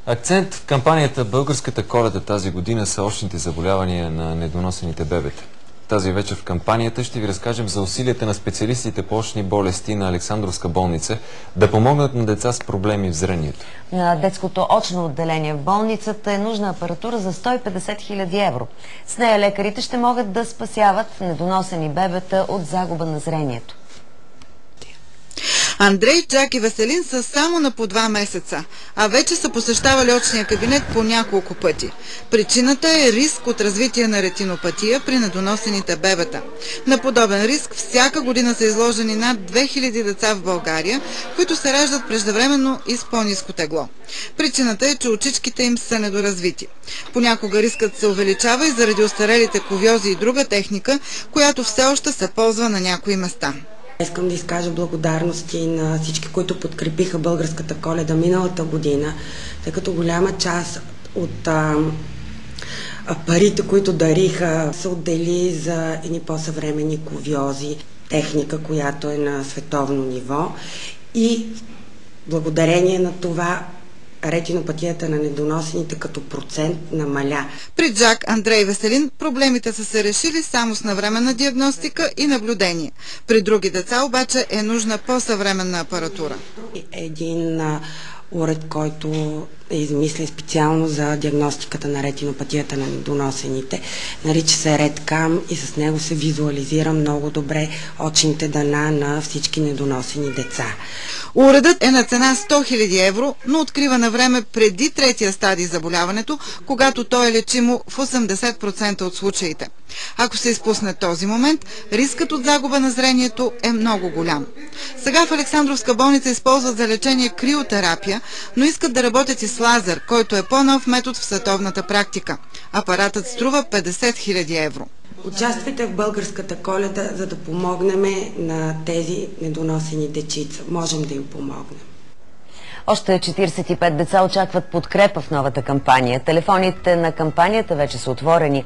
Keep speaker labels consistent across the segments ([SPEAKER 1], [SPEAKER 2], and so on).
[SPEAKER 1] Акцент в кампанията "Българската Коледа" тази година са очните заболявания на недоносените бебета. Тази вечер в кампанията ще ви разкажем за усилията на специалистите по очни болести на Александровска болница да помогнат на деца с проблеми в зрението.
[SPEAKER 2] На детското очно отделение в болницата е нужна апаратура за 150 000 евро. С нея лекарите ще могат да спасяват недоносени бебета от загуба на зрението.
[SPEAKER 3] Андрей, Джак и Веселин са само на по 2 месеца, а вече са посещавали очния кабинет по няколко пъти. Причината е риск от развитие на ретинопатия при недоносените бебета. На подобен риск всяка година са изложени над 2000 деца в България, които се раждат преждевременно и с по-ниско тегло. Причината е, че очичките им са недоразвити. Понякога рискът се увеличава и заради остарелите кувьози и друга техника, която все още се ползва на някои места.
[SPEAKER 4] Искам да изкажа благодарности на всички, които подкрепиха Българската Коледа миналата година, тъй като голяма част от парите, които дариха, се отдели за едни по-съвременни кувьози, техника, която е на световно ниво, и благодарение на това ретинопатията на недоносените като процент намаля.
[SPEAKER 3] При Джак, Андрей и Веселин проблемите са се решили само с навременна диагностика и наблюдение. При други деца обаче е нужна по-съвременна апаратура.
[SPEAKER 4] Един уред, който е измислен специално за диагностиката на ретинопатията на недоносените, нарича се RedCam и с него се визуализира много добре очните дъна на всички недоносени деца.
[SPEAKER 3] Уредът е на цена 100 000 евро, но открива на време преди третия стадий заболяването, когато то е лечимо в 80% от случаите. Ако се изпусне този момент, рискът от загуба на зрението е много голям. Сега в Александровска болница използват за лечение криотерапия, но искат да работят и с лазер, който е по-нов метод в световната практика. Апаратът струва 50 000 евро.
[SPEAKER 4] Участвайте в Българската Коледа, за да помогнем на тези недоносени дечица. Можем да им помогнем.
[SPEAKER 2] Още 45 деца очакват подкрепа в новата кампания. Телефоните на кампанията вече са отворени.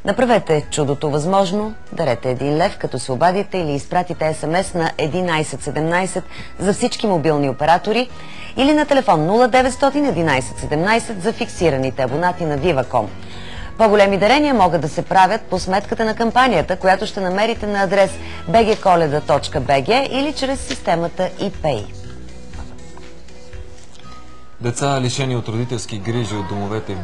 [SPEAKER 2] Направете чудото възможно, дарете 1 лев, като се обадите или изпратите СМС на 1117 за всички мобилни оператори или на телефон 0900 1117 за фиксираните абонати на Viva.com. По-големи дарения могат да се правят по сметката на кампанията, която ще намерите на адрес bgkoleda.bg или чрез системата ePay.
[SPEAKER 1] Деца, лишени от родителски грижи от домовете в